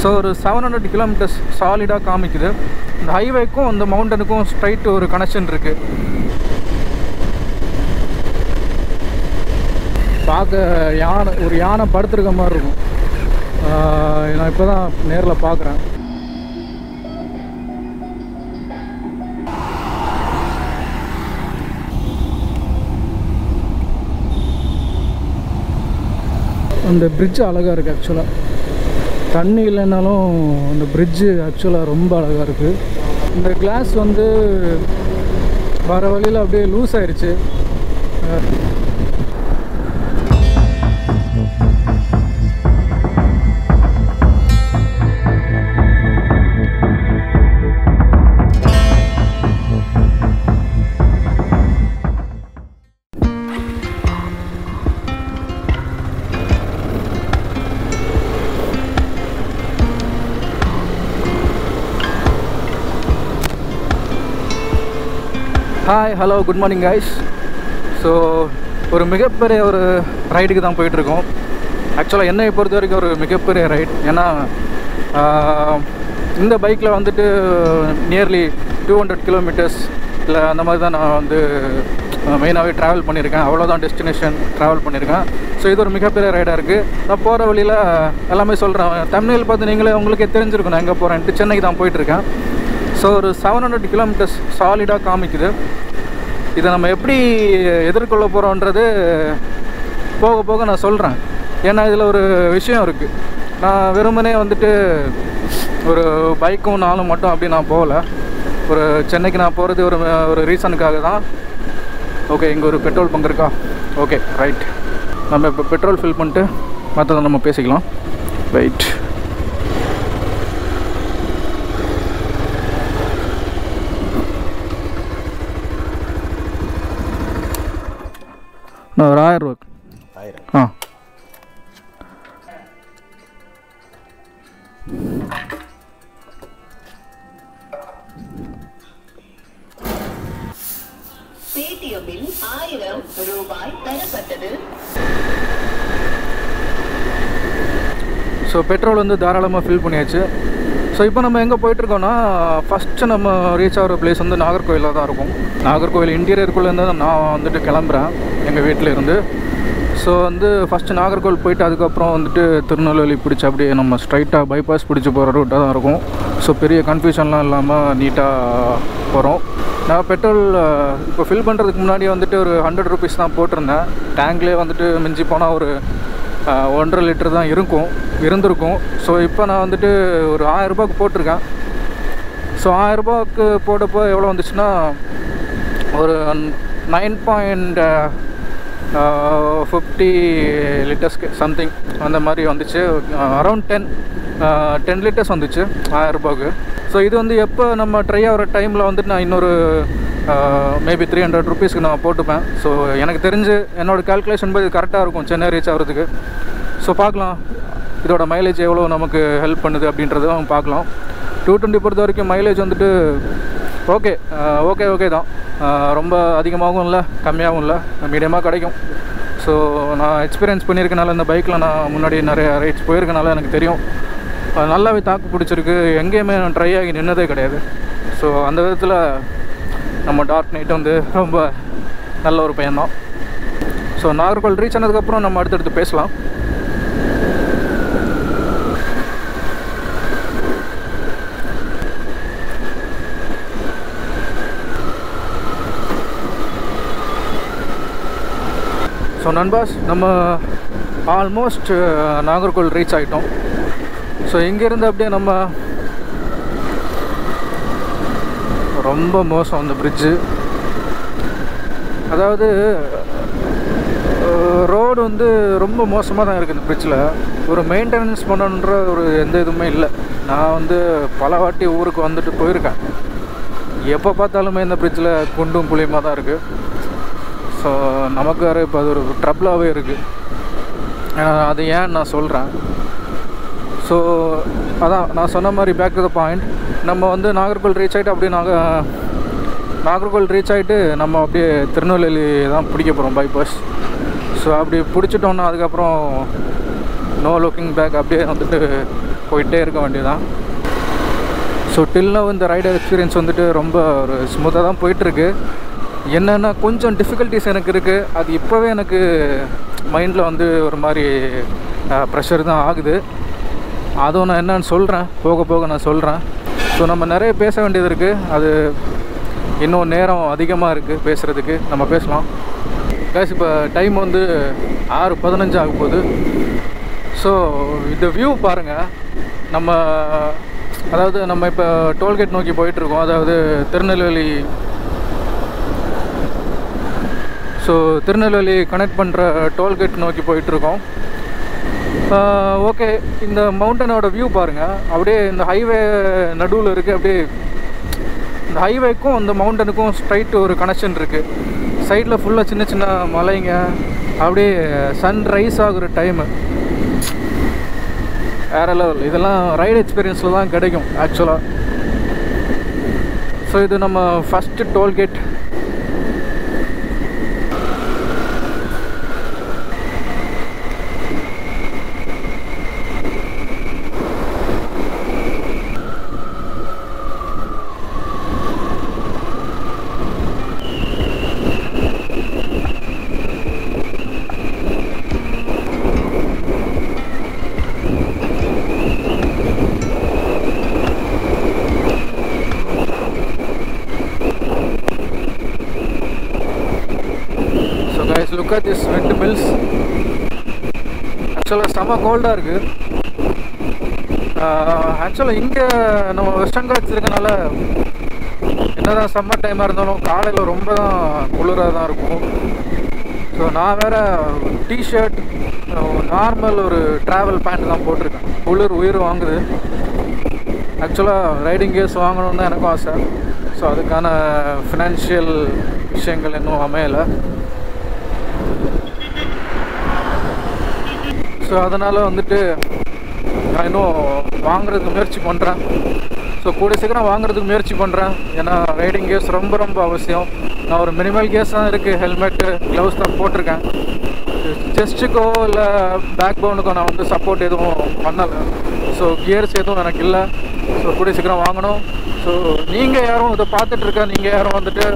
So ஒரு 700 kilometres சாலிடாக காமிக்குது. இந்த ஹைவேக்கும் அந்த மவுண்டனுக்கும் ஸ்ட்ரைட் ஒரு கனெக்ஷன் இருக்குது. பார்க்க ஒரு யானை படுத்துருக்க மாதிரி இருக்கும். நான் இப்போ தான் நேரில் பார்க்குறேன். அந்த பிரிட்ஜு அழகாக இருக்குது. ஆக்சுவலாக தண்ணி இல்லைன்னாலும் அந்த பிரிட்ஜு ஆக்சுவலாக ரொம்ப அழகாக இருக்குது. இந்த கிளாஸ் வந்து வர வழியில் அப்படியே லூஸ் ஆயிடுச்சு. Hi, hello, good morning guys. So ஒரு மிகப்பெரிய ஒரு ரைடுக்கு தான் போயிட்டுருக்கோம். ஆக்சுவலாக என்னை பொறுத்த வரைக்கும் ஒரு மிகப்பெரிய ரைட். ஏன்னா இந்த பைக்கில் வந்துட்டு நியர்லி 200 கிலோமீட்டர்ஸ் இல்லை அந்த மாதிரி தான் நான் வந்து மெயினாகவே ட்ராவல் பண்ணியிருக்கேன். அவ்வளோதான் டெஸ்டினேஷன் ட்ராவல் பண்ணியிருக்கேன். ஸோ இது ஒரு மிகப்பெரிய ரைடாக இருக்குது. நான் போகிற வழியில் எல்லாமே சொல்கிறேன். தமிழில் பார்த்து நீங்களே உங்களுக்கே தெரிஞ்சிருக்கும் நான் எங்கே போகிறேன்ட்டு. சென்னைக்கு தான் போயிட்டுருக்கேன். ஸோ ஒரு 700 கிலோமீட்டர்ஸ் சாலிடாக காமிக்குது. இதை நம்ம எப்படி எதிர்கொள்ள போகிறோன்றது போக போக நான் சொல்கிறேன். ஏன்னா இதில் ஒரு விஷயம் இருக்குது. நான் வெறுமனே வந்துட்டு ஒரு பைக்கும் நானும் மட்டும் அப்படி நான் போகலை. ஒரு சென்னைக்கு நான் போகிறது ஒரு ரீசனுக்காக தான். ஓகே, இங்கே ஒரு பெட்ரோல் பங்க் இருக்கா? Okay, right. நம்ம இப்போ பெட்ரோல் ஃபில் பண்ணிட்டு மற்றதை நம்ம பேசிக்கலாம். ரைட். ஒரு 1000 ரூபா. ஆ, பேடிஎம்மில் 1000 ரூபாய் தரப்பட்டது. ஸோ பெட்ரோல் வந்து தாராளமாக ஃபில் பண்ணியாச்சு. ஸோ இப்போ நம்ம எங்கே போயிட்டுருக்கோன்னா, ஃபஸ்ட்டு நம்ம ரீச் ஆகிற பிளேஸ் வந்து நாகர்கோவிலில் தான் இருக்கும். நாகர்கோவில் இன்டீரியருக்குள்ளேருந்து நான் வந்துட்டு கிளம்புறேன் எங்கள் வீட்டில் இருந்து. ஸோ வந்து ஃபஸ்ட்டு நாகர்கோவில் போயிட்டு அதுக்கப்புறம் வந்துட்டு திருநெல்வேலி பிடிச்சி அப்படியே நம்ம ஸ்ட்ரைட்டாக பைபாஸ் பிடிச்சி போகிற ரூட்டாக தான் இருக்கும். ஸோ பெரிய கன்ஃபியூஷன்லாம் இல்லாமல் நீட்டாக போகிறோம். நான் பெட்ரோல் இப்போ ஃபில் பண்ணுறதுக்கு முன்னாடி வந்துட்டு ஒரு 100 ருபீஸ் தான் போட்டிருந்தேன். டேங்க்லேயே வந்துட்டு மிஞ்சி போனால் ஒரு 1.5 லிட்டர் தான் இருந்திருக்கும். ஸோ இப்போ நான் வந்துட்டு ஒரு 1000 ரூபாய்க்கு போட்டிருக்கேன். ஸோ 1000 ரூபாய்க்கு போட்டப்போ எவ்வளோ வந்துச்சுன்னா ஒரு 9.50 லிட்டர்ஸ்க்கு சம்திங் அந்த மாதிரி வந்துச்சு. அரௌண்ட் 10 லிட்டர்ஸ் வந்துச்சு 1000 ரூபாய்க்கு. ஸோ இது வந்து எப்போ நம்ம ட்ரை ஆகிற டைமில் வந்துட்டு நான் இன்னொரு மேபி 300 ருபீஸ்க்கு நான் போட்டுப்பேன். ஸோ எனக்கு தெரிஞ்சு என்னோடய கால்குலேஷன் போய் இது கரெக்டாக இருக்கும் சென்னை ரீச் ஆகிறதுக்கு. ஸோ பார்க்கலாம் இதோட மைலேஜ் எவ்வளோ நமக்கு ஹெல்ப் பண்ணுது அப்படின்றதும் பார்க்கலாம். 220 பொறுத்த வரைக்கும் மைலேஜ் வந்துட்டு ஓகே தான். ரொம்ப அதிகமாகவும் இல்லை, கம்மியாகவும் இல்லை, மீடியமாக கிடைக்கும். ஸோ நான் எக்ஸ்பீரியன்ஸ் பண்ணியிருக்கனால இந்த பைக்கில் நான் முன்னாடி நிறைய ரைட்ஸ் போயிருக்கனால எனக்கு தெரியும். நல்லாவே தாக்கு பிடிச்சிருக்கு. எங்கேயுமே நான் ட்ரை ஆகி நின்னதே கிடையாது. ஸோ அந்த விதத்தில் நம்ம டார்க் நைட் வந்து ரொம்ப நல்ல ஒரு பையன்தான். ஸோ நாகர்கோவில் ரீச் ஆனதுக்கப்புறம் நம்ம அடுத்தடுத்து பேசலாம். ஸோ நண்பாஸ், நம்ம ஆல்மோஸ்ட் நாகர்கோவில் ரீச் ஆகிட்டோம். ஸோ இங்கேருந்து அப்படியே நம்ம ரொம்ப மோசம் அந்த பிரிட்ஜு. அதாவது ரோடு வந்து ரொம்ப மோசமாக தான் இருக்குது. இந்த பிரிட்ஜில் ஒரு மெயின்டெனன்ஸ் பண்ணணுன்ற ஒரு எந்த இதுவுமே இல்லை. நான் வந்து பல வாட்டி ஊருக்கு வந்துட்டு போயிருக்கேன். எப்போ பார்த்தாலுமே இந்த பிரிட்ஜில் குண்டும் புளியமாக தான் இருக்குது. ஸோ நமக்கு வேறு இப்போ அது ஒரு ட்ரபிளாகவே இருக்குது. அது ஏன் நான் சொல்கிறேன். ஸோ அதான் நான் சொன்ன மாதிரி பேக் டு த பாயிண்ட். நம்ம வந்து நாகர்கோவில் ரீச் ஆகிட்டு அப்படியே நாகர்கோவில் ரீச் ஆகிட்டு நம்ம அப்படியே திருநெல்வேலி தான் பிடிக்க போகிறோம் பைபாஸ். ஸோ அப்படி பிடிச்சிட்டோன்னா அதுக்கப்புறம் நோ லுக்கிங் பேக் அப்படியே வந்துட்டு போயிட்டே இருக்க வேண்டியதான். ஸோ டில்னா இந்த ரைடர் எக்ஸ்பீரியன்ஸ் வந்துட்டு ரொம்ப ஒரு ஸ்மூத்தாக தான் போயிட்டுருக்கு. என்னென்னா கொஞ்சம் டிஃபிகல்ட்டிஸ் எனக்கு இருக்குது. அது இப்போவே எனக்கு மைண்டில் வந்து ஒரு மாதிரி ப்ரெஷர் தான் ஆகுது. அதுவும் நான் என்னன்னு சொல்கிறேன், போக போக நான் சொல்கிறேன். ஸோ நம்ம நிறைய பேச வேண்டியது இருக்குது. அது இன்னும் நேரம் அதிகமாக இருக்குது பேசுகிறதுக்கு, நம்ம பேசலாம். கைஸ் இப்போ டைம் வந்து 6:15 ஆக போகுது. ஸோ இந்த வியூ பாருங்கள். அதாவது நம்ம இப்போ டோல்கேட் நோக்கி போயிட்டுருக்கோம். அதாவது திருநெல்வேலி கனெக்ட் பண்ணுற டோல்கேட் நோக்கி போயிட்டுருக்கோம். ஓகே, இந்த மவுண்டனோட வியூ பாருங்கள். அப்படியே இந்த ஹைவே நடுவில் இருக்குது. அப்படியே இந்த ஹைவேக்கும் இந்த மவுண்டனுக்கும் ஸ்ட்ரைட் ஒரு கனெக்ஷன் இருக்குது. சைடில் ஃபுல்லாக சின்ன சின்ன மலைங்க. அப்படியே சன்ரைஸ் ஆகுற டைமு வேறு லெவல். இதெல்லாம் ரைடு எக்ஸ்பீரியன்ஸில் தான் கிடைக்கும் ஆக்சுவலாக. ஸோ இது நம்ம first toll gate. Look at this windmills. ஆக்சுவலாக செம்ம கோல்டாக இருக்குது. ஆக்சுவலாக இங்கே நம்ம வெஸ்டர்ன் காட்ஸ் இருக்கனால என்ன தான் சம்மர் டைமாக இருந்தாலும் காலையில் ரொம்ப தான் குளிராக தான் இருக்கும். ஸோ நான் வேறு டிஷர்ட் நார்மல் ஒரு ட்ராவல் பேண்ட் தான் போட்டிருக்கேன். குளிர் உயிர் வாங்குது. ஆக்சுவலாக ரைடிங் கேர்ஸ் வாங்கணுன்னு தான் எனக்கும் ஆசை. ஸோ அதுக்கான ஃபினான்ஷியல் விஷயங்கள் இன்னும் அமையலை. ஸோ அதனால் வந்துட்டு நான் இன்னும் வாங்குறதுக்கு முயற்சி பண்ணுறேன். ஸோ கூட சீக்கிரம் வாங்குறதுக்கு முயற்சி பண்ணுறேன். ஏன்னா ரைடிங் கேர்ஸ் ரொம்ப ரொம்ப அவசியம். நான் ஒரு மினிமல் கேர்ஸ் தான் இருக்குது. ஹெல்மெட்டு, க்ளவுஸ் தான் போட்டிருக்கேன். செஸ்ட்டுக்கோ இல்லை பேக் போனுக்கோ நான் வந்து சப்போர்ட் எதுவும் பண்ணலை. ஸோ கியர்ஸ் எதுவும் எனக்கு இல்லை. ஸோ கூட சீக்கிரம் வாங்கணும். ஸோ நீங்கள் யாரும் இதை பார்த்துட்ருக்க, நீங்கள் யாரும் வந்துட்டு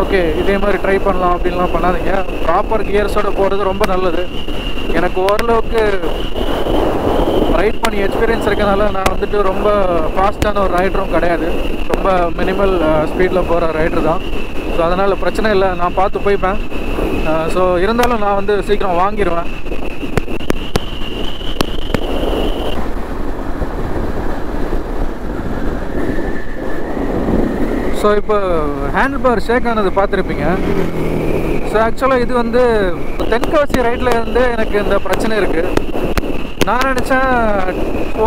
ஓகே இதே மாதிரி ட்ரை பண்ணலாம் அப்படின்லாம் பண்ணாதீங்க. ப்ராப்பர் கியர்ஸோடு போகிறது ரொம்ப நல்லது. எனக்கு ஓரளவுக்கு ரைட் பண்ணி எக்ஸ்பீரியன்ஸ் இருக்கனால நான் வந்துட்டு ரொம்ப ஃபாஸ்ட்டான ஒரு ரைடரும் கிடையாது. ரொம்ப மினிமல் ஸ்பீடில் போகிற ரைடர் தான். ஸோ அதனால் பிரச்சனை இல்லை, நான் பார்த்து போய்ப்பேன். ஸோ இருந்தாலும் நான் வந்து சீக்கிரம் வாங்கிடுவேன். ஸோ இப்போ ஹேண்டில் பார் ஷேக் ஆனது பார்த்துருப்பீங்க. ஸோ ஆக்சுவலாக இது வந்து தென்காசி ரைட்டில் இருந்து எனக்கு இந்த பிரச்சனை இருக்குது. நான் நினச்சேன்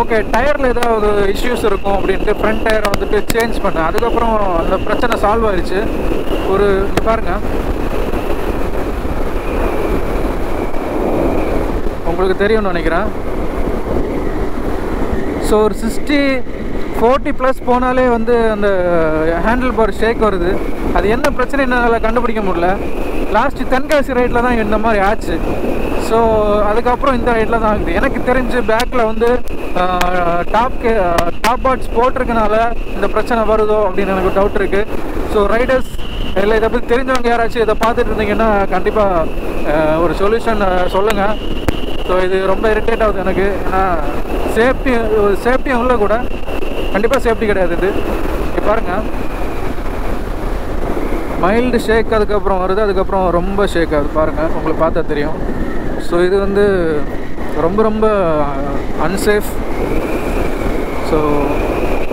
ஓகே டயரில் ஏதாவது இஷ்யூஸ் இருக்கும் அப்படின்ட்டு ஃப்ரண்ட் டயரை வந்துட்டு சேஞ்ச் பண்ணேன். அதுக்கப்புறம் அந்த பிரச்சனை சால்வ் ஆயிடுச்சு. ஒரு பாருங்கள், உங்களுக்கு தெரியும்னு நினைக்கிறேன். ஸோ ஒரு 40+ போனாலே வந்து அந்த ஹேண்டில் பார் ஷேக் வருது. அது என்ன பிரச்சனை என்னால் கண்டுபிடிக்க முடியல. லாஸ்ட்டு தென்காசி ரைட்டில் தான் இந்த மாதிரி ஆச்சு. ஸோ அதுக்கப்புறம் இந்த ரைட்டில் தான் ஆகுது. எனக்கு தெரிஞ்சு பேக்கில் வந்து டாப் பாட்ஸ் போட்டிருக்கனால இந்த பிரச்சனை வருதோ அப்படின்னு எனக்கு டவுட் இருக்குது. ஸோ ரைடர்ஸ் இல்லை இதை பற்றி தெரிஞ்சவங்க யாராச்சும் இதை பார்த்துட்டு இருந்தீங்கன்னா கண்டிப்பாக ஒரு சொல்யூஷன் சொல்லுங்கள். ஸோ இது ரொம்ப இரிட்டேட் ஆகுது எனக்கு. ஏன்னா சேஃப்டியும் இல்லை கூட, கண்டிப்பாக சேஃப்டி கிடையாது இது. இப்போ பாருங்கள், மைல்டு ஷேக் அதுக்கப்புறம் வருது, அதுக்கப்புறம் ரொம்ப ஷேக் ஆகுது. பாருங்கள், உங்களுக்கு பார்த்தா தெரியும். ஸோ இது வந்து ரொம்ப ரொம்ப அன்சேஃப். ஸோ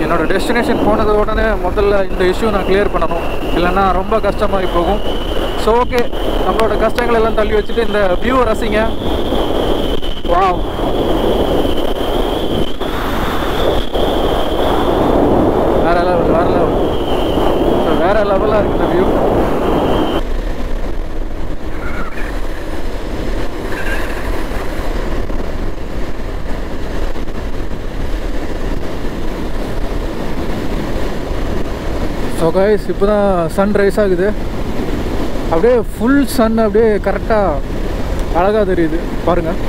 என்னோடய டெஸ்டினேஷன் போனது உடனே முதல்ல இந்த இஷ்யூ நான் கிளியர் பண்ணணும், இல்லைன்னா ரொம்ப கஷ்டமாகி போகும். ஸோ ஓகே, நம்மளோட கஷ்டங்கள் எல்லாம் தள்ளி வச்சுட்டு இந்த வியூவை ரசிங்க. வாவ், வேறு லெவல். ஸோ வேறு லெவலாக இருக்குது இந்த வியூ. ஸோ கைஸ், இப்போ தான் சன் ரைஸ் ஆகுது. அப்படியே ஃபுல் சன் அப்படியே கரெக்டாக அழகாக தெரியுது பாருங்கள்.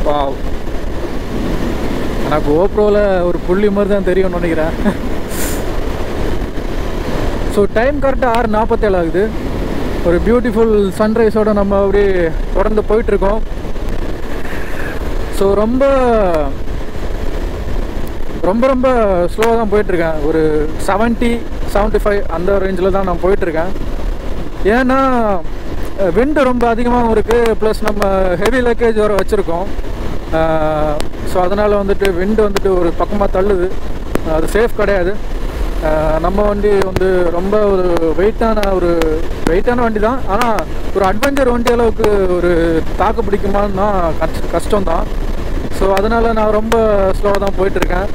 வாவ், ஆனால் கோப்ரோவில் ஒரு புள்ளி மாதிரி தான் தெரியும்னு நினைக்கிறேன். ஸோ டைம் கரெக்டாக 6:47 ஆகுது. ஒரு பியூட்டிஃபுல் சன்ரைஸோடு நம்ம அப்படியே தொடர்ந்து போயிட்டுருக்கோம். ஸோ ரொம்ப ரொம்ப ரொம்ப ஸ்லோவாக தான் போயிட்டுருக்கேன். ஒரு 70-75 அந்த ரேஞ்சில் தான் நான் போயிட்டுருக்கேன். ஏன்னா விண்டு ரொம்ப அதிகமாகவும் இருக்குது, ப்ளஸ் நம்ம ஹெவி லக்கேஜ் வர வச்சுருக்கோம். ஸோ அதனால் வந்துட்டு விண்டு வந்துட்டு ஒரு பக்கமாக தள்ளுது. அது சேஃப் கிடையாது. நம்ம வண்டி வந்து ரொம்ப ஒரு வெயிட்டான வண்டி தான். ஆனால் ஒரு அட்வென்ச்சர் வண்டி அளவுக்கு ஒரு தாக்கு பிடிக்குமான்னா கஷ்டம்தான். ஸோ அதனால் நான் ரொம்ப ஸ்லோவாக தான் போயிட்டுருக்கேன்.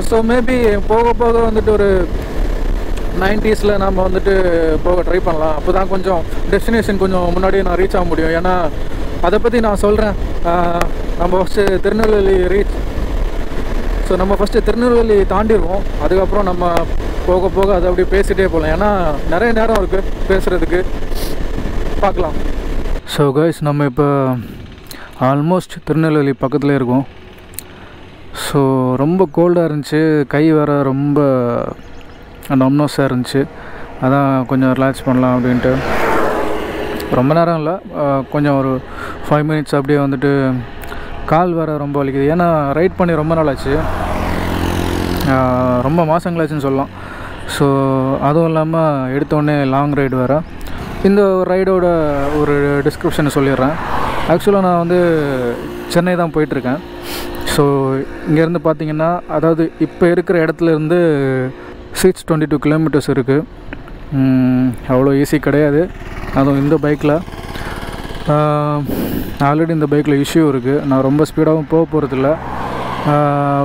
ஸோ மேபி போக போக வந்துட்டு ஒரு 90s நம்ம வந்துட்டு போக ட்ரை பண்ணலாம். அப்போ தான் கொஞ்சம் டெஸ்டினேஷன் கொஞ்சம் முன்னாடியே நான் ரீச் ஆக முடியும். ஏன்னா அதை பற்றி நான் சொல்கிறேன். நம்ம ஃபஸ்ட்டு திருநெல்வேலி தாண்டிடுவோம். அதுக்கப்புறம் நம்ம போக போக அதை அப்படியே பேசிகிட்டே போகலாம். ஏன்னா நிறைய நேரம் இருக்குது பேசுகிறதுக்கு. பார்க்கலாம். ஸோ கைஸ், நம்ம இப்போ ஆல்மோஸ்ட் திருநெல்வேலி பக்கத்தில் இருக்கோம். ஸோ ரொம்ப கோல்டாக இருந்துச்சு, கை வேறு ரொம்ப நம்னோஸாக இருந்துச்சு. அதான் கொஞ்சம் ரிலாக்ஸ் பண்ணலாம் அப்படின்ட்டு. ரொம்ப நேரம் இல்லை, கொஞ்சம் ஒரு 5 minutes அப்படியே வந்துட்டு கால் வேறு ரொம்ப வலிக்குது. ஏன்னா ரைட் பண்ணி ரொம்ப நாள் ஆச்சு, ரொம்ப மாதங்களாச்சுன்னு சொல்லலாம். ஸோ அதுவும் இல்லாமல் எடுத்தோடனே லாங் ரைடு வேறு. இந்த ரைடோட ஒரு டிஸ்கிரிப்ஷனை சொல்லிடுறேன். ஆக்சுவலாக நான் வந்து சென்னை தான் போயிட்டுருக்கேன். ஸோ இங்கேருந்து பார்த்திங்கன்னா, அதாவது இப்போ இருக்கிற இடத்துலேருந்து 622 kilometers இருக்குது. அவ்வளோ ஈஸி கிடையாது. அதுவும் இந்த பைக்கில் ஆல்ரெடி இந்த பைக்கில் இஷ்யூ இருக்குது. நான் ரொம்ப ஸ்பீடாகவும் போக போகிறதில்ல,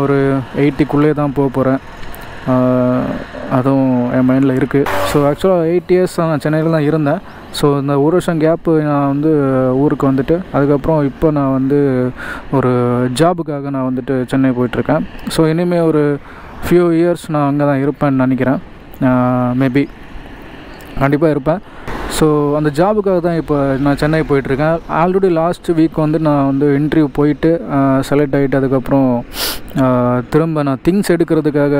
ஒரு 80க்குள்ளே தான் போக போகிறேன். அதுவும் என் மைண்டில் இருக்குது. ஸோ ஆக்சுவலாக 8 years நான் சென்னையில் தான் இருந்தேன். ஸோ இந்த ஒரு வருஷம் கேப்பு நான் வந்து ஊருக்கு வந்துட்டு, அதுக்கப்புறம் இப்போ நான் வந்து ஒரு ஜாபுக்காக நான் வந்துட்டு சென்னை போயிட்டுருக்கேன். ஸோ இனிமேல் ஒரு ஃபியூ இயர்ஸ் நான் அங்கே தான் இருப்பேன்னு நினைக்கிறேன். மேபி கண்டிப்பாக இருப்பேன். ஸோ அந்த ஜாபுக்காக தான் இப்போ நான் சென்னை போயிட்டுருக்கேன். ஆல்ரெடி லாஸ்ட் வீக் வந்து நான் வந்து இன்டர்வியூ போயிட்டு செலக்ட் ஆகிட்டு, அதுக்கப்புறம் திரும்ப நான் திங்ஸ் எடுக்கிறதுக்காக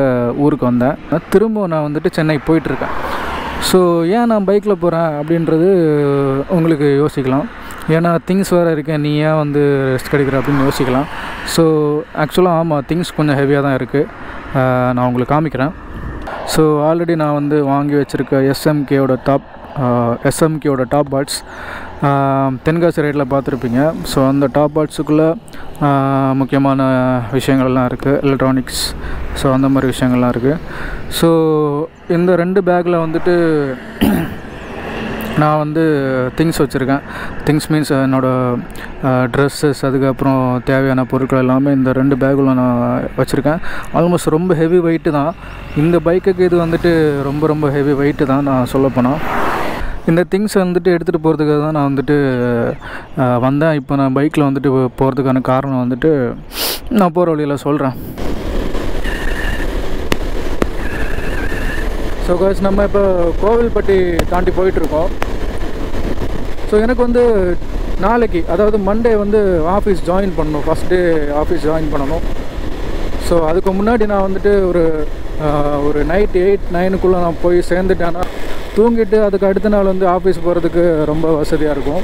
ஊருக்கு வந்தேன். திரும்ப நான் வந்துட்டு சென்னை போயிட்டுருக்கேன். ஸோ ஏன் நான் பைக்கில் போகிறேன் அப்படின்றது உங்களுக்கு யோசிக்கலாம். ஏன்னா திங்ஸ் வேறு இருக்கேன், நீ ஏன் வந்து ரெஸ்ட் கிடைக்கிற அப்படின்னு யோசிக்கலாம். ஸோ ஆக்சுவலாக ஆமாம், திங்ஸ் கொஞ்சம் ஹெவியாக தான் இருக்குது. நான் உங்களுக்கு காமிக்கிறேன். ஸோ ஆல்ரெடி நான் வந்து வாங்கி வச்சுருக்க எஸ்எம்கேயோட டாப் பாட்ஸ் தென்காசி ரைடில் பார்த்துருப்பீங்க. ஸோ அந்த டாப் பாட்ஸுக்குள்ளே முக்கியமான விஷயங்கள்லாம் இருக்குது, எலக்ட்ரானிக்ஸ். ஸோ அந்த மாதிரி விஷயங்கள்லாம் இருக்குது. ஸோ இந்த 2 பேக்கில் வந்துட்டு நான் வந்து திங்ஸ் வச்சுருக்கேன். திங்ஸ் மீன்ஸ் என்னோடய ட்ரெஸ்ஸஸ், அதுக்கப்புறம் தேவையான பொருட்கள் எல்லாமே இந்த 2 பேக்கில் நான் வச்சுருக்கேன். ஆல்மோஸ்ட் ரொம்ப ஹெவி வெயிட்டு தான் இந்த பைக்குக்கு. இது வந்துட்டு ரொம்ப ரொம்ப ஹெவி வெயிட்டு தான் நான் சொல்லப்போனால். இந்த திங்ஸ் வந்துட்டு எடுத்துகிட்டு போகிறதுக்காக தான் நான் வந்துட்டு வந்தேன். இப்போ நான் பைக்கில் வந்துட்டு போகிறதுக்கான காரணம் வந்துட்டு நான் போகிற வழியில் சொல்கிறேன். ஸோ கைஸ், நம்ம இப்போ கோவில்பட்டி தாண்டி போயிட்டுருக்கோம். ஸோ எனக்கு வந்து நாளைக்கு, அதாவது மண்டே வந்து ஆஃபீஸ் ஜாயின் பண்ணணும். ஃபஸ்ட் டே ஆஃபீஸ் ஜாயின் பண்ணணும். ஸோ அதுக்கு முன்னாடி நான் வந்துட்டு ஒரு நைட் 8-9க்குள்ளே நான் போய் சேர்ந்துட்டேன்னா தூங்கிட்டு அதுக்கு அடுத்த நாள் வந்து ஆஃபீஸ் போகிறதுக்கு ரொம்ப வசதியாக இருக்கும்.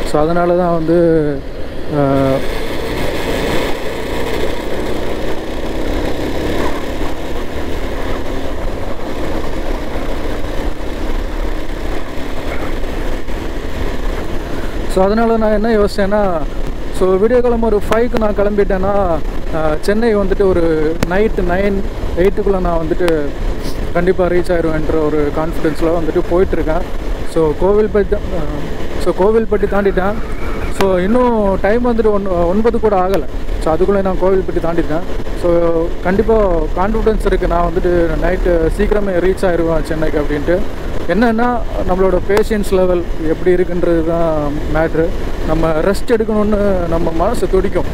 ஸோ அதனால தான் வந்து நான் என்ன யோசித்தேன்னா, ஸோ வீடியோ கிளம்ப ஒரு 5க்கு நான் கிளம்பிட்டேன்னா சென்னை வந்துட்டு ஒரு நைட்டு 9-8க்குள்ளே நான் வந்துட்டு கண்டிப்பாக ரீச் ஆயிடுவேன்ற ஒரு கான்ஃபிடென்ஸில் வந்துட்டு போயிட்டுருக்கேன். ஸோ கோவில்பட்டி தாண்டிட்டேன். ஸோ இன்னும் டைம் வந்துட்டு 9 கூட ஆகலை. ஸோ அதுக்குள்ளே நான் கோவில்பட்டி தாண்டிட்டேன். ஸோ கண்டிப்பாக கான்ஃபிடென்ஸ் இருக்குது, நான் வந்துட்டு நைட்டு சீக்கிரமே ரீச் ஆயிடுவேன் சென்னைக்கு அப்படின்ட்டு. என்னென்னா நம்மளோட பேஷன்ஸ் லெவல் எப்படி இருக்குன்றது தான் மேட்ரு. நம்ம ரெஸ்ட் எடுக்கணும்னு நம்ம மனசு துடிக்கும்,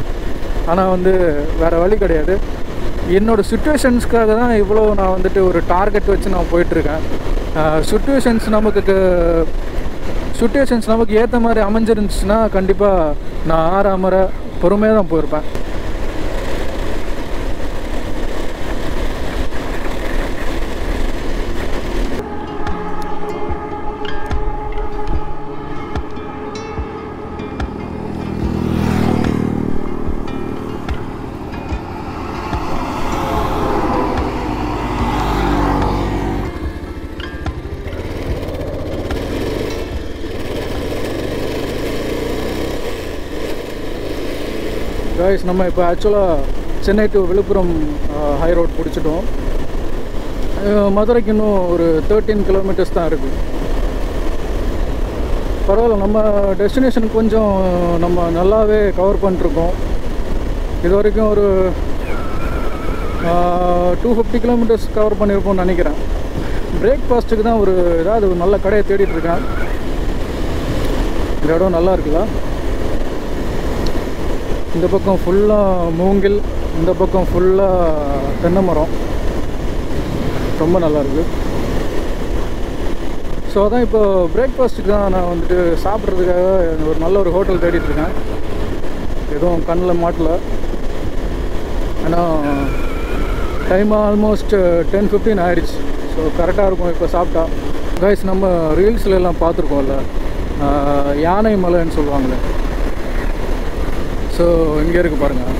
ஆனால் வந்து வேறு வழி கிடையாது. என்னோடய சுச்சுவேஷன்ஸ்க்காக தான் இவ்வளோ நான் வந்துட்டு ஒரு டார்கெட் வச்சு நான் போயிட்டுருக்கேன். சுச்சுவேஷன்ஸ் நமக்கு ஏற்ற மாதிரி அமைஞ்சிருந்துச்சுன்னா கண்டிப்பாக நான் ஆறாமற பொறுமையாக தான் போயிருப்பேன். காய்ஸ் நம்ம இப்போ ஆக்சுவலாக Chennai to Villupuram high road பிடிச்சிட்டோம். மதுரைக்கு இன்னும் ஒரு 13 கிலோமீட்டர்ஸ் தான் இருக்குது. பரவாயில்ல, நம்ம டெஸ்டினேஷன் கொஞ்சம் நம்ம நல்லாவே கவர் பண்ணிருக்கோம். இது வரைக்கும் ஒரு 250 கிலோமீட்டர்ஸ் கவர் பண்ணியிருப்போம்னு நினைக்கிறேன். பிரேக்ஃபாஸ்ட்டுக்கு தான் ஏதாவது ஒரு நல்ல கடையை தேடிட்டுருக்கேன். இந்த இடம் நல்லா இருக்குல்ல. இந்த பக்கம் ஃபுல்லாக மூங்கில், இந்த பக்கம் ஃபுல்லாக தென்னை மரம், ரொம்ப நல்லாயிருக்கு. ஸோ அதான் இப்போ பிரேக்ஃபாஸ்ட்டுக்கு தான் நான் வந்துட்டு சாப்பிட்றதுக்காக ஒரு நல்ல ஒரு ஹோட்டல் தேடிட்டுருக்கேன். எதுவும் கண்ணில் மாட்டல. ஏன்னா டைம் ஆல்மோஸ்ட் 10:15 ஆகிடுச்சு. ஸோ கரெக்டாக இருக்கும் இப்போ சாப்பிட்டா. கைஸ், நம்ம ரீல்ஸில் எல்லாம் பார்த்துருக்கோம்ல, யானை மலைன்னு சொல்லுவாங்களே. ஸோ இங்கே இருக்குது பாருங்கள்,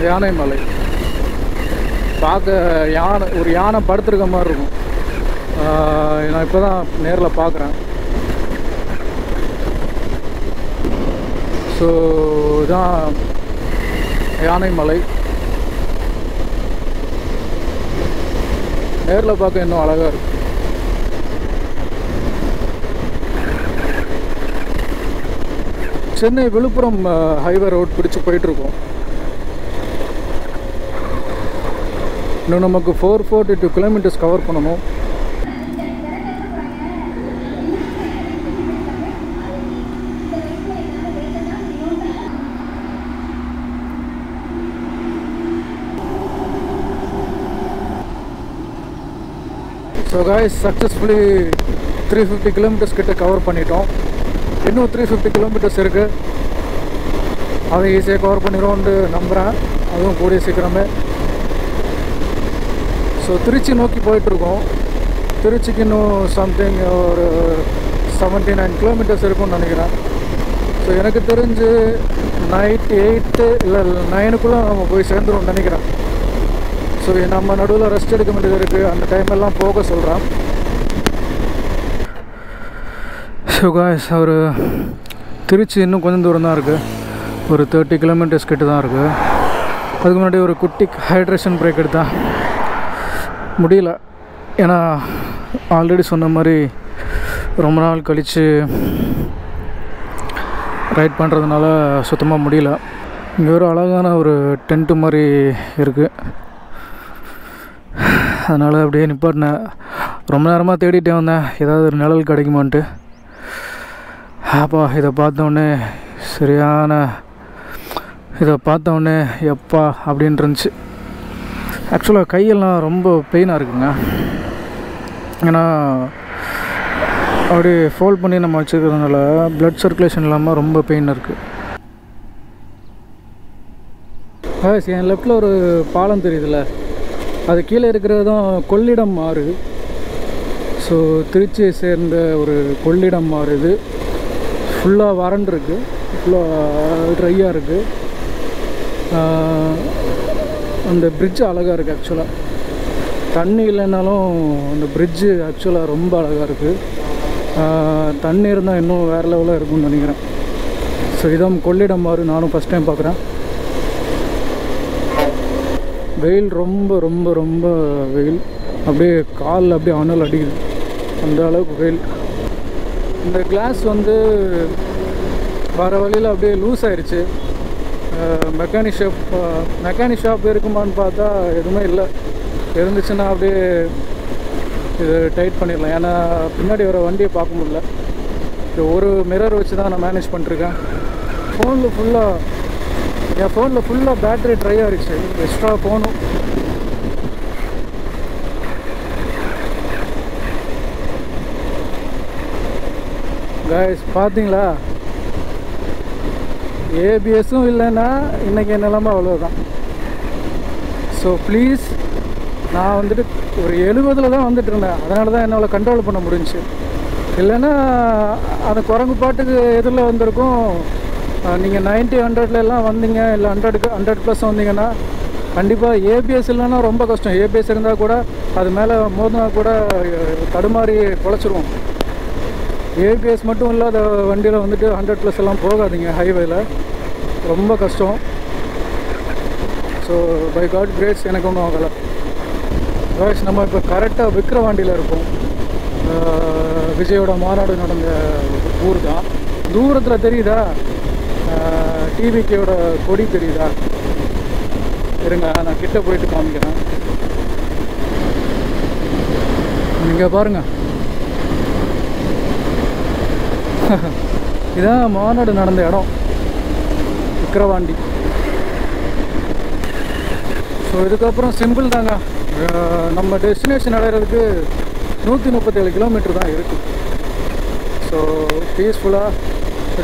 யானை மலை. பார்க்க ஒரு யானை படுத்துருக்க மாதிரி இருக்கும். நான் இப்போ தான் நேரில் பார்க்குறேன். ஸோ இதுதான் யானை மலை. நேரில் பார்க்க இன்னும் அழகாக இருக்குது. சென்னை விழுப்புரம் ஹைவே ரோட் பிடிச்சி போயிட்டுருக்கோம். இன்னும் நமக்கு 442 கிலோமீட்டர்ஸ் கவர் பண்ணணும். ஸோ காய்ஸ், சக்ஸஸ்ஃபுல்லி 350 கிலோமீட்டர்ஸ் கிட்ட கவர் பண்ணிட்டோம். இன்னும் 350 கிலோமீட்டர்ஸ் இருக்குது. அதை ஈஸியாக கவர் பண்ணிடுவோம்னு நம்புகிறேன். அதுவும் கூடிய சீக்கிரமே. ஸோ திருச்சி நோக்கி போயிட்டுருக்கோம். திருச்சிக்கு இன்னும் சம்திங் ஒரு 79 கிலோமீட்டர்ஸ் இருக்கும்னு நினைக்கிறேன். ஸோ எனக்கு தெரிஞ்சு நைட் 8 இல்லை 9க்குள்ளே நம்ம போய் சேர்ந்துருவோம்னு நினைக்கிறேன். ஸோ நம்ம நடுவில் ரெஸ்ட் எடுக்க வேண்டியது இருக்குது. அந்த டைமெல்லாம் போக சொல்கிறேன். ஸோ காய்ஸ், ஒரு திருச்சி இன்னும் கொஞ்சம் தூரம் தான் இருக்குது. ஒரு 30 கிலோமீட்டர்ஸ் கிட்ட தான் இருக்குது. அதுக்கு முன்னாடி ஒரு குட்டி ஹைட்ரேஷன் பிரேக் எடுத்தேன். முடியல, ஏன்னா ஆல்ரெடி சொன்ன மாதிரி ரொம்ப நாள் கழித்து ரைட் பண்ணுறதுனால சுத்தமாக முடியல. இங்கே ஒரு அழகான ஒரு டென்ட்டு மாதிரி இருக்குது. அதனால் அப்படியே நிப்பாட்டினேன். ரொம்ப நேரமாக தேடிட்டே வந்தேன் ஏதாவது ஒரு நிழல் கிடைக்குமான்ட்டு. அப்பா இதை பார்த்தோன்னே எப்பா அப்படின்னு இருந்துச்சு. ஆக்சுவலாக கையெல்லாம் ரொம்ப பெயினாக இருக்குங்க. ஏன்னா அப்படியே ஃபோல்ட் பண்ணி நம்ம வச்சுக்கிறதுனால ப்ளட் சர்க்குலேஷன் இல்லாமல் ரொம்ப பெயின் இருக்குது. என் லெஃப்டில் ஒரு பாலம் தெரியுதுல்ல, அது கீழே இருக்கிறது தான் கொள்ளிடம் ஆறு. ஸோ திருச்சியை சேர்ந்த ஒரு கொள்ளிடம் ஆறு. இது ஃபுல்லாக வறண்டுருக்கு, ஃபுல்லாக ட்ரையாக இருக்குது. அந்த பிரிட்ஜு அழகாக இருக்குது. ஆக்சுவலாக தண்ணி இல்லைன்னாலும் அந்த பிரிட்ஜு ஆக்சுவலாக ரொம்ப அழகாக இருக்குது. தண்ணி இருந்தால் இன்னும் வேறு லெவலில் இருக்கும்னு நினைக்கிறேன். ஸோ இதான் கொள்ளிடம் ஆறு. நானும் ஃபஸ்ட் டைம் பார்க்குறேன். வெயில் ரொம்ப ரொம்ப ரொம்ப வெயில். அப்படியே காலில் அப்படியே அனல் அடிக்குது, அந்த அளவுக்கு வெயில். இந்த கிளாஸ் வந்து வர வழியில் அப்படியே லூஸ் ஆயிடுச்சு. மெக்கானிக் ஷாப் இருக்குமான்னு பார்த்தா எதுவுமே இல்லை. இருந்துச்சுன்னா அப்படியே இது டைட் பண்ணிடலாம். ஏன்னா பின்னாடி வர வண்டியை பார்க்க முடியல. இது ஒரு மிரர் வச்சு தான் நான் மேனேஜ் பண்ணிருக்கேன். என் ஃபோனில் ஃபுல்லாக பேட்டரி ட்ரை ஆகிடுச்சு. எக்ஸ்ட்ரா ஃபோனும் கைஸ் பார்த்தீங்களா, ஏபிஎஸும் இல்லைன்னா இன்றைக்கி நிலமை அவ்வளோதான். ஸோ ப்ளீஸ், நான் வந்துட்டு ஒரு 70 தான் வந்துட்டு இருந்தேன். அதனால தான் என்னால் கண்ட்ரோல் பண்ண முடிஞ்சிச்சு. இல்லைன்னா அந்த குரங்கு பாட்டுக்கு எதிரில் வந்திருக்கும். நீங்கள் 90, 100 வந்தீங்க, இல்லை 100+ வந்தீங்கன்னா கண்டிப்பாக ஏபிஎஸ் இல்லைன்னா ரொம்ப கஷ்டம். ஏபிஎஸ் இருந்தால் கூட அது மேலே மோதினா கூட தடுமாறி குலைச்சிருவோம். ஏபிஎஸ் மட்டும் இல்லாத வண்டியில் வந்துட்டு 100+ போகாதீங்க ஹைவேல. ரொம்ப கஷ்டம். ஸோ பை காட் கிரேட்ஸ் எனக்கு ஒன்றும் ஆகலை. காய்ஸ் நம்ம இப்போ கரெக்டாக விக்கிரவாண்டியில் இருக்கோம். விஜயோட மாநாடு நடந்த ஊர் தான். தூரத்தில் தெரியுதா டிவிக்கோட கொடி தெரியுதா? இருங்க நான் கிட்ட போயிட்டு காமிக்கிறேன். இங்கே பாருங்க, இதான் மாநாடு நடந்த இடம், விக்கிரவாண்டி. ஸோ இதுக்கப்புறம் சிம்பிள் தாங்க. நம்ம டெஸ்டினேஷன் அடைகிறதுக்கு 137 கிலோமீட்டர் தான் இருக்குது. ஸோ பீஸ்ஃபுல்லாக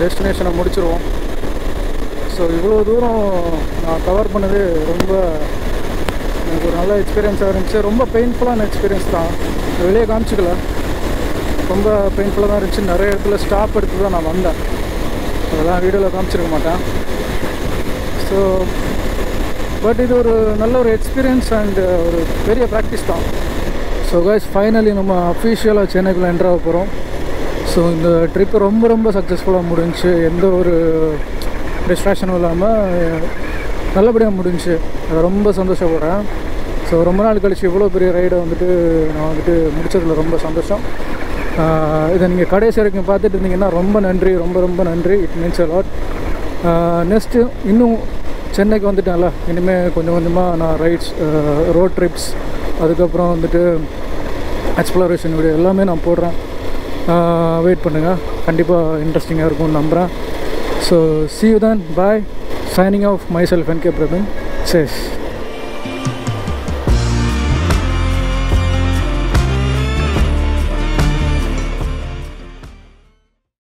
டெஸ்டினேஷனை முடிச்சிருவோம். ஸோ இவ்வளோ தூரம் நான் கவர் பண்ணது ரொம்ப எனக்கு ஒரு நல்ல எக்ஸ்பீரியன்ஸாக இருந்துச்சு. ரொம்ப பெயின்ஃபுல்லான எக்ஸ்பீரியன்ஸ் தான், வெளியே காமிச்சிக்கல. ரொம்ப பெயின்ஃபுல்லாக தான் இருந்துச்சு. நிறைய இடத்துல ஸ்டாப் எடுத்து தான் நான் வந்தேன். அதெல்லாம் வீடியோவில் காமிச்சிருக்க மாட்டேன். ஸோ பட் இது ஒரு நல்ல ஒரு எக்ஸ்பீரியன்ஸ் அண்ட் ஒரு பெரிய ப்ராக்டிஸ் தான். ஸோ கைஸ் ஃபைனலி நம்ம அஃபிஷியலாக சென்னைக்குள்ளே என்ட்ரு ஆக போகிறோம். ஸோ இந்த ட்ரிப்பு ரொம்ப ரொம்ப சக்ஸஸ்ஃபுல்லாக முடிஞ்சிச்சு. எந்த ஒரு டிஸ்ட்ராக்ஷனும் இல்லாமல் நல்லபடியாக முடிஞ்சிச்சு. அதை ரொம்ப சந்தோஷப்படுறேன். ஸோ ரொம்ப நாள் கழிச்சு இவ்வளோ பெரிய ரைடை வந்துட்டு நான் வந்துட்டு முடிச்சதில் ரொம்ப சந்தோஷம். இதை நீங்கள் கடைசி வரைக்கும் பார்த்துட்டு இருந்தீங்கன்னா ரொம்ப நன்றி, ரொம்ப ரொம்ப நன்றி. It means a lot. Next இன்னும் சென்னைக்கு வந்துட்டேன்ல, இனிமேல் கொஞ்சம் கொஞ்சமாக நான் ரைட்ஸ், ரோட் ட்ரிப்ஸ், அதுக்கப்புறம் வந்துட்டு எக்ஸ்ப்ளோரேஷன் வீடியோ எல்லாமே நான் போடுறேன். வெயிட் பண்ணுங்கள், கண்டிப்பாக இன்ட்ரெஸ்டிங்காக இருக்கும்னு நம்புகிறேன். So see you then, bye. Signing off, myself NK Prabin. Cheers.